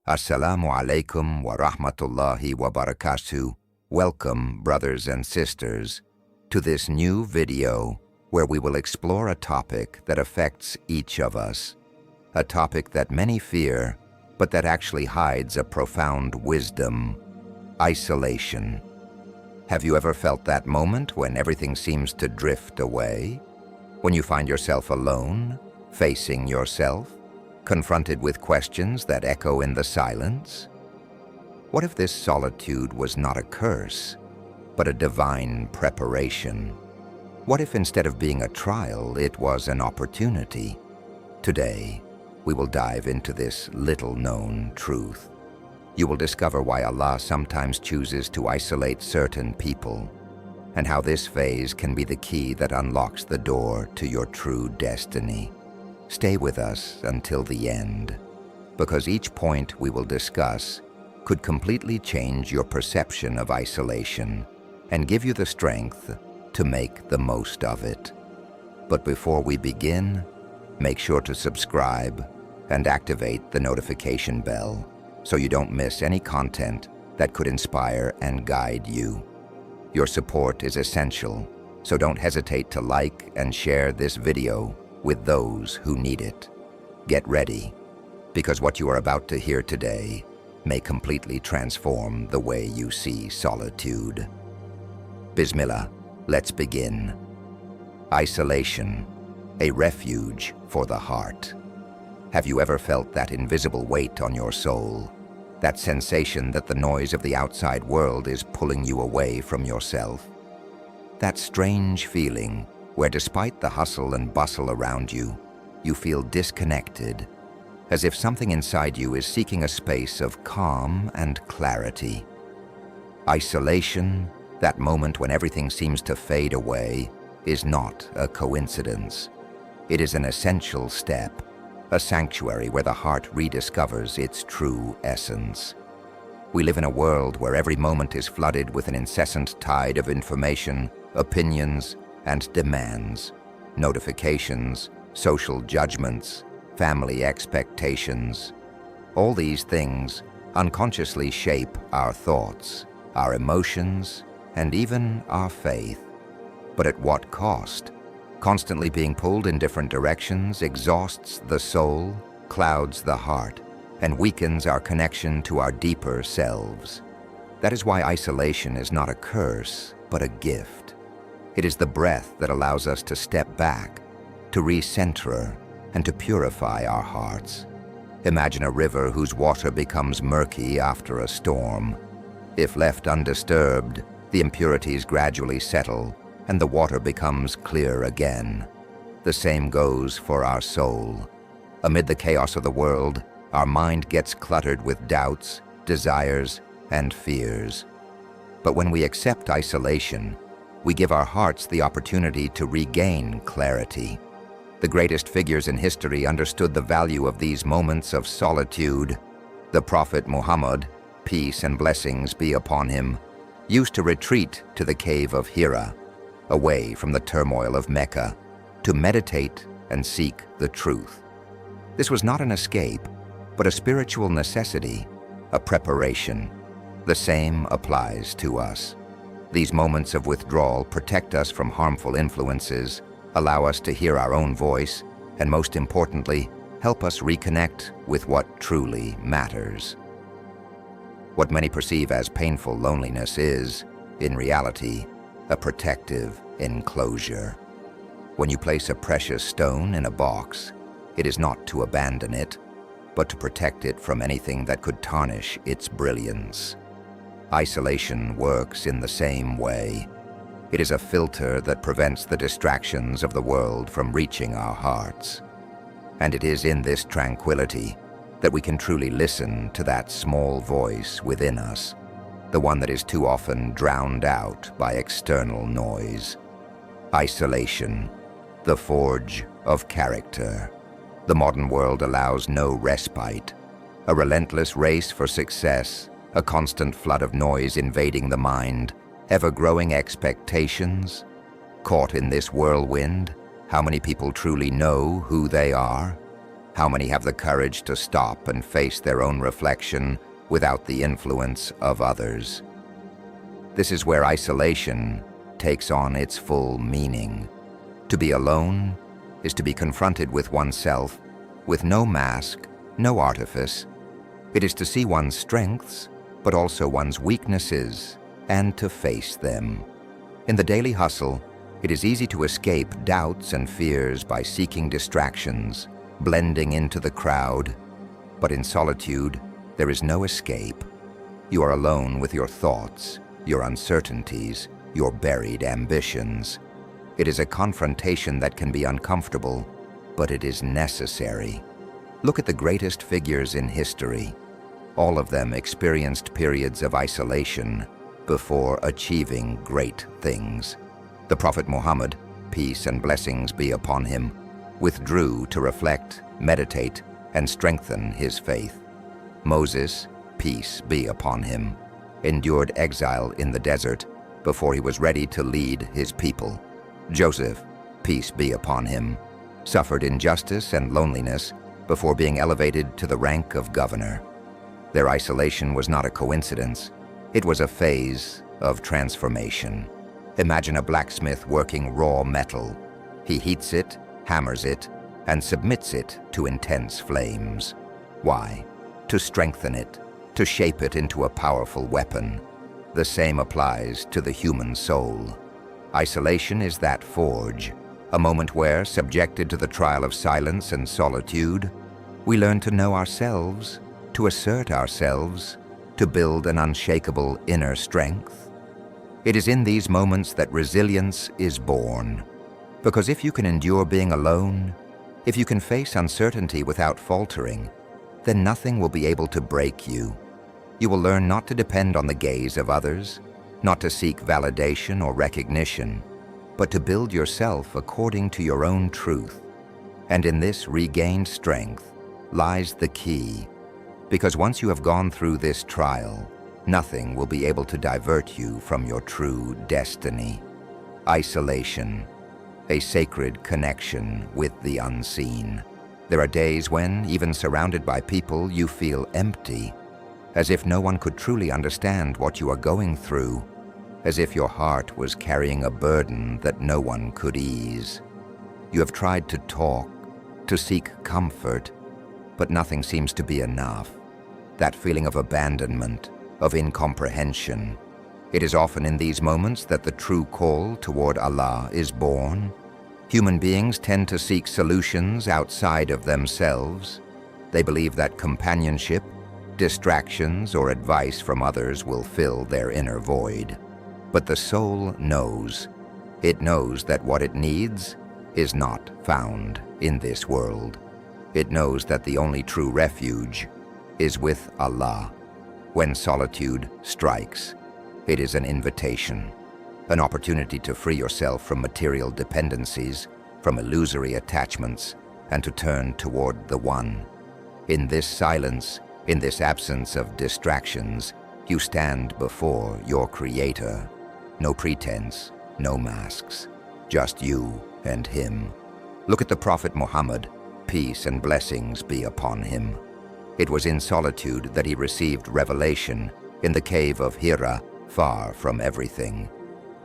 Assalamu alaikum wa rahmatullahi wa barakatuh. Welcome, brothers and sisters, to this new video where we will explore a topic that affects each of us, a topic that many fear, but that actually hides a profound wisdom: isolation. Have you ever felt that moment when everything seems to drift away? When you find yourself alone, facing yourself, confronted with questions that echo in the silence? What if this solitude was not a curse, but a divine preparation? What if instead of being a trial, it was an opportunity? Today, we will dive into this little-known truth. You will discover why Allah sometimes chooses to isolate certain people, and how this phase can be the key that unlocks the door to your true destiny. Stay with us until the end, because each point we will discuss could completely change your perception of isolation and give you the strength to make the most of it. But before we begin, make sure to subscribe and activate the notification bell so you don't miss any content that could inspire and guide you. Your support is essential, so don't hesitate to like and share this video with those who need it. Get ready, because what you are about to hear today may completely transform the way you see solitude. Bismillah, let's begin. Isolation, a refuge for the heart. Have you ever felt that invisible weight on your soul? That sensation that the noise of the outside world is pulling you away from yourself? That strange feeling where despite the hustle and bustle around you, you feel disconnected, as if something inside you is seeking a space of calm and clarity. Isolation, that moment when everything seems to fade away, is not a coincidence. It is an essential step, a sanctuary where the heart rediscovers its true essence. We live in a world where every moment is flooded with an incessant tide of information, opinions, and demands, notifications, social judgments, family expectations. All these things unconsciously shape our thoughts, our emotions, and even our faith. But at what cost? Constantly being pulled in different directions exhausts the soul, clouds the heart, and weakens our connection to our deeper selves. That is why isolation is not a curse, but a gift. It is the breath that allows us to step back, to recenter, and to purify our hearts. Imagine a river whose water becomes murky after a storm. If left undisturbed, the impurities gradually settle, and the water becomes clear again. The same goes for our soul. Amid the chaos of the world, our mind gets cluttered with doubts, desires, and fears. But when we accept isolation, we give our hearts the opportunity to regain clarity. The greatest figures in history understood the value of these moments of solitude. The Prophet Muhammad, peace and blessings be upon him, used to retreat to the cave of Hira, away from the turmoil of Mecca, to meditate and seek the truth. This was not an escape, but a spiritual necessity, a preparation. The same applies to us. These moments of withdrawal protect us from harmful influences, allow us to hear our own voice, and most importantly, help us reconnect with what truly matters. What many perceive as painful loneliness is, in reality, a protective enclosure. When you place a precious stone in a box, it is not to abandon it, but to protect it from anything that could tarnish its brilliance. Isolation works in the same way. It is a filter that prevents the distractions of the world from reaching our hearts. And it is in this tranquility that we can truly listen to that small voice within us, the one that is too often drowned out by external noise. Isolation, the forge of character. The modern world allows no respite. A relentless race for success, a constant flood of noise invading the mind, ever-growing expectations. Caught in this whirlwind, how many people truly know who they are? How many have the courage to stop and face their own reflection without the influence of others? This is where isolation takes on its full meaning. To be alone is to be confronted with oneself with no mask, no artifice. It is to see one's strengths, but also one's weaknesses, and to face them. In the daily hustle, it is easy to escape doubts and fears by seeking distractions, blending into the crowd. But in solitude, there is no escape. You are alone with your thoughts, your uncertainties, your buried ambitions. It is a confrontation that can be uncomfortable, but it is necessary. Look at the greatest figures in history. All of them experienced periods of isolation before achieving great things. The Prophet Muhammad, peace and blessings be upon him, withdrew to reflect, meditate, and strengthen his faith. Moses, peace be upon him, endured exile in the desert before he was ready to lead his people. Joseph, peace be upon him, suffered injustice and loneliness before being elevated to the rank of governor. Their isolation was not a coincidence. It was a phase of transformation. Imagine a blacksmith working raw metal. He heats it, hammers it, and submits it to intense flames. Why? To strengthen it, to shape it into a powerful weapon. The same applies to the human soul. Isolation is that forge, a moment where, subjected to the trial of silence and solitude, we learn to know ourselves, to assert ourselves, to build an unshakable inner strength. It is in these moments that resilience is born. Because if you can endure being alone, if you can face uncertainty without faltering, then nothing will be able to break you. You will learn not to depend on the gaze of others, not to seek validation or recognition, but to build yourself according to your own truth. And in this regained strength lies the key, because once you have gone through this trial, nothing will be able to divert you from your true destiny. Isolation, a sacred connection with the unseen. There are days when, even surrounded by people, you feel empty, as if no one could truly understand what you are going through, as if your heart was carrying a burden that no one could ease. You have tried to talk, to seek comfort, but nothing seems to be enough. That feeling of abandonment, of incomprehension. It is often in these moments that the true call toward Allah is born. Human beings tend to seek solutions outside of themselves. They believe that companionship, distractions, or advice from others will fill their inner void. But the soul knows. It knows that what it needs is not found in this world. It knows that the only true refuge is with Allah. When solitude strikes, it is an invitation, an opportunity to free yourself from material dependencies, from illusory attachments, and to turn toward the One. In this silence, in this absence of distractions, you stand before your Creator. No pretense, no masks, just you and Him. Look at the Prophet Muhammad, peace and blessings be upon him. It was in solitude that he received revelation, in the cave of Hira, far from everything.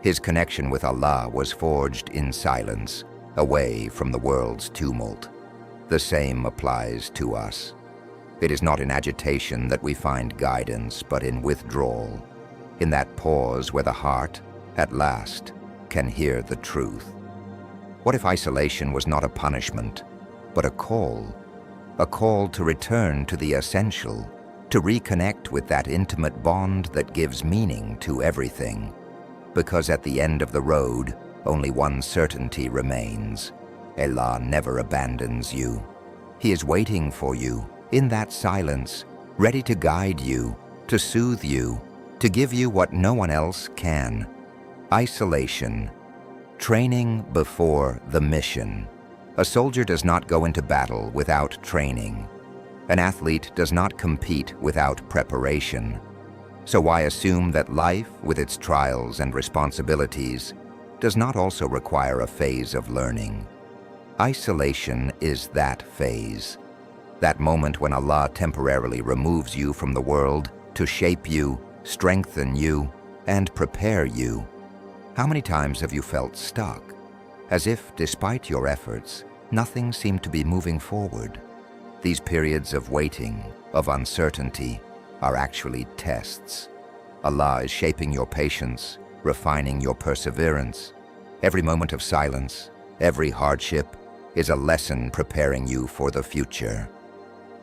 His connection with Allah was forged in silence, away from the world's tumult. The same applies to us. It is not in agitation that we find guidance, but in withdrawal, in that pause where the heart, at last, can hear the truth. What if isolation was not a punishment, but a call to return to the essential, to reconnect with that intimate bond that gives meaning to everything? Because at the end of the road, only one certainty remains. Allah never abandons you. He is waiting for you, in that silence, ready to guide you, to soothe you, to give you what no one else can. Isolation, training before the mission. A soldier does not go into battle without training. An athlete does not compete without preparation. So why assume that life, with its trials and responsibilities, does not also require a phase of learning? Isolation is that phase, That moment when Allah temporarily removes you from the world to shape you, strengthen you, and prepare you. How many times have you felt stuck, as if, despite your efforts, nothing seemed to be moving forward? These periods of waiting, of uncertainty, are actually tests. Allah is shaping your patience, refining your perseverance. Every moment of silence, every hardship, is a lesson preparing you for the future.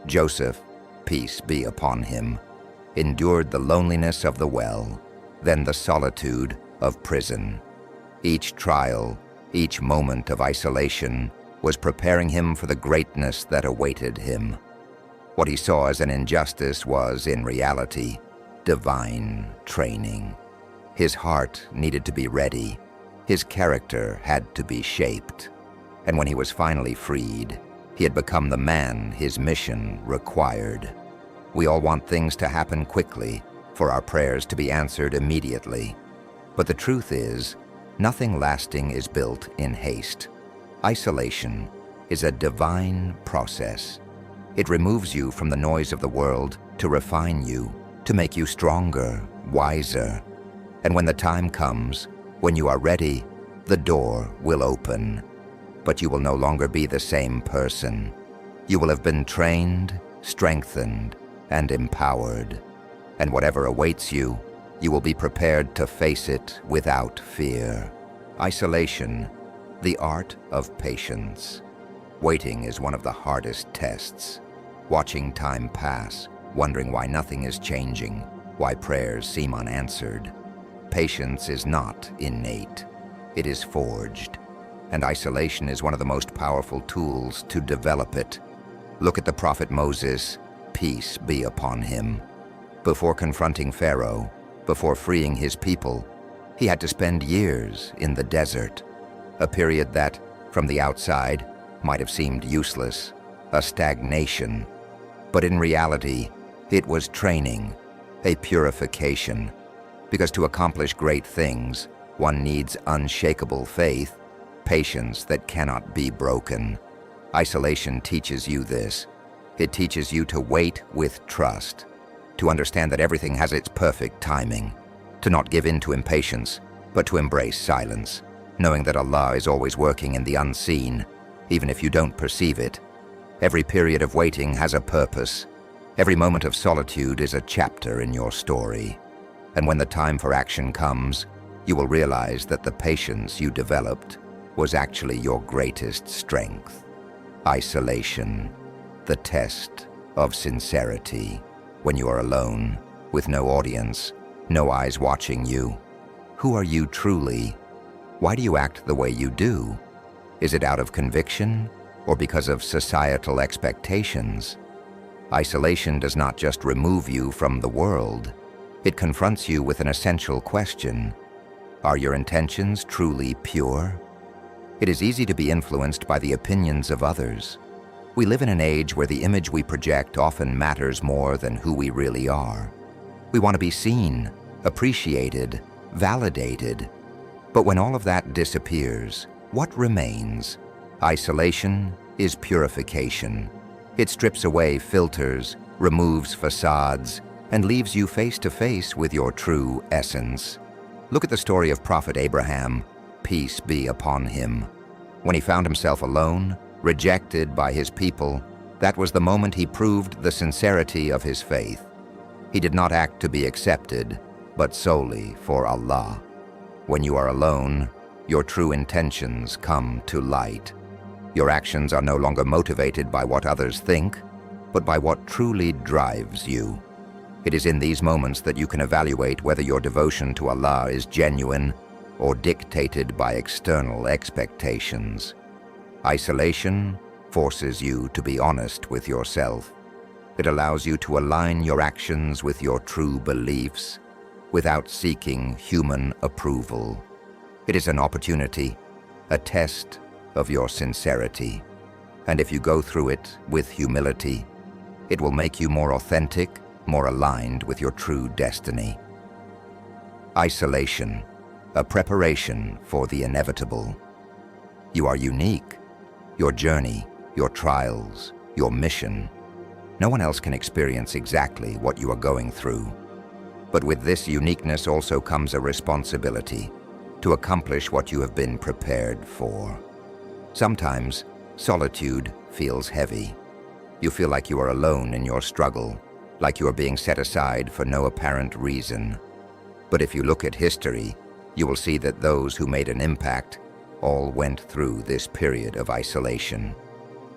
Joseph, peace be upon him, endured the loneliness of the well, then the solitude of prison. Each trial, each moment of isolation was preparing him for the greatness that awaited him. What he saw as an injustice was, in reality, divine training. His heart needed to be ready. His character had to be shaped. And when he was finally freed, he had become the man his mission required. We all want things to happen quickly, for our prayers to be answered immediately. But the truth is, nothing lasting is built in haste. Isolation is a divine process. It removes you from the noise of the world to refine you, to make you stronger, wiser. And when the time comes, when you are ready, the door will open. But you will no longer be the same person. You will have been trained, strengthened, and empowered. And whatever awaits you, you will be prepared to face it without fear. Isolation, the art of patience. Waiting is one of the hardest tests. Watching time pass, wondering why nothing is changing, why prayers seem unanswered. Patience is not innate. It is forged. And isolation is one of the most powerful tools to develop it. Look at the prophet Moses, peace be upon him. Before confronting Pharaoh, before freeing his people, he had to spend years in the desert, a period that, from the outside, might have seemed useless, a stagnation. But in reality, it was training, a purification. Because to accomplish great things, one needs unshakable faith, patience that cannot be broken. Isolation teaches you this. It teaches you to wait with trust, to understand that everything has its perfect timing, to not give in to impatience, but to embrace silence, knowing that Allah is always working in the unseen, even if you don't perceive it. Every period of waiting has a purpose. Every moment of solitude is a chapter in your story. And when the time for action comes, you will realize that the patience you developed was actually your greatest strength. Isolation, the test of sincerity. When you are alone, with no audience, no eyes watching you, who are you truly? Why do you act the way you do? Is it out of conviction or because of societal expectations? Isolation does not just remove you from the world. It confronts you with an essential question. Are your intentions truly pure? It is easy to be influenced by the opinions of others. We live in an age where the image we project often matters more than who we really are. We want to be seen, appreciated, validated. But when all of that disappears, what remains? Isolation is purification. It strips away filters, removes facades, and leaves you face to face with your true essence. Look at the story of Prophet Abraham, peace be upon him. When he found himself alone, rejected by his people, that was the moment he proved the sincerity of his faith. He did not act to be accepted, but solely for Allah. When you are alone, your true intentions come to light. Your actions are no longer motivated by what others think, but by what truly drives you. It is in these moments that you can evaluate whether your devotion to Allah is genuine or dictated by external expectations. Isolation forces you to be honest with yourself. It allows you to align your actions with your true beliefs without seeking human approval. It is an opportunity, a test of your sincerity. And if you go through it with humility, it will make you more authentic, more aligned with your true destiny. Isolation, a preparation for the inevitable. You are unique. Your journey, your trials, your mission No one else can experience exactly what you are going through. But with this uniqueness also comes a responsibility to accomplish what you have been prepared for. Sometimes, solitude feels heavy. You feel like you are alone in your struggle, like you are being set aside for no apparent reason. But if you look at history, you will see that those who made an impact all went through this period of isolation.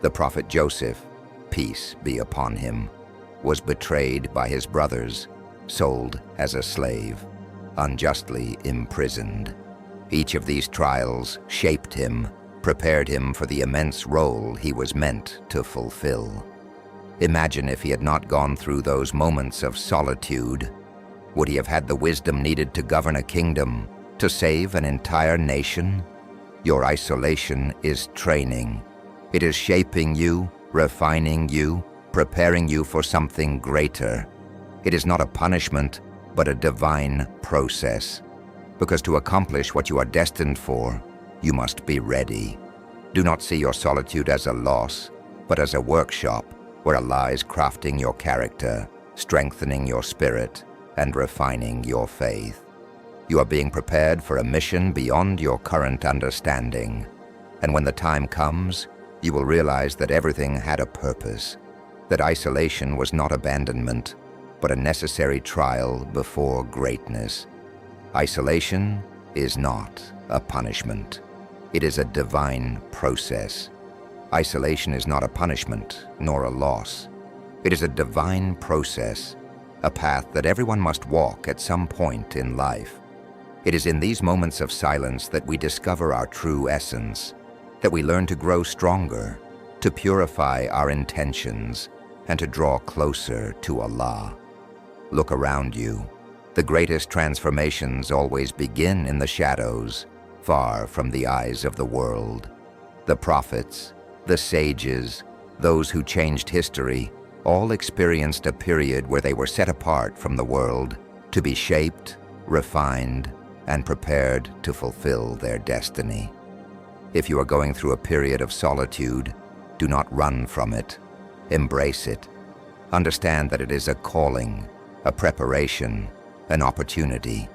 The prophet Joseph, peace be upon him, was betrayed by his brothers, sold as a slave, unjustly imprisoned. Each of these trials shaped him, prepared him for the immense role he was meant to fulfill. Imagine if he had not gone through those moments of solitude. Would he have had the wisdom needed to govern a kingdom, to save an entire nation? Your isolation is training. It is shaping you, refining you, preparing you for something greater. It is not a punishment, but a divine process. Because to accomplish what you are destined for, you must be ready. Do not see your solitude as a loss, but as a workshop where Allah is crafting your character, strengthening your spirit, and refining your faith. You are being prepared for a mission beyond your current understanding. And when the time comes, you will realize that everything had a purpose, that isolation was not abandonment, but a necessary trial before greatness. Isolation is not a punishment. It is a divine process. Isolation is not a punishment, nor a loss. It is a divine process, a path that everyone must walk at some point in life. It is in these moments of silence that we discover our true essence, that we learn to grow stronger, to purify our intentions, and to draw closer to Allah. Look around you. The greatest transformations always begin in the shadows, far from the eyes of the world. The prophets, the sages, those who changed history, all experienced a period where they were set apart from the world to be shaped, refined, and prepared to fulfill their destiny. If you are going through a period of solitude, do not run from it. Embrace it. Understand that it is a calling, a preparation, an opportunity.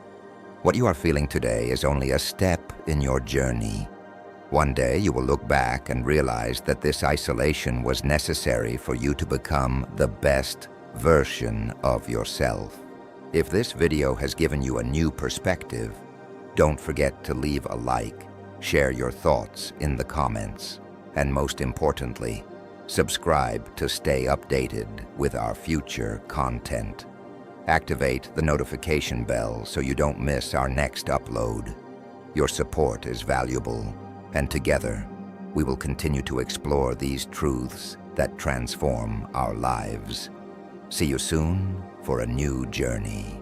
What you are feeling today is only a step in your journey. One day you will look back and realize that this isolation was necessary for you to become the best version of yourself. If this video has given you a new perspective, don't forget to leave a like, share your thoughts in the comments, and most importantly, subscribe to stay updated with our future content. Activate the notification bell so you don't miss our next upload. Your support is valuable, and together, we will continue to explore these truths that transform our lives. See you soon for a new journey.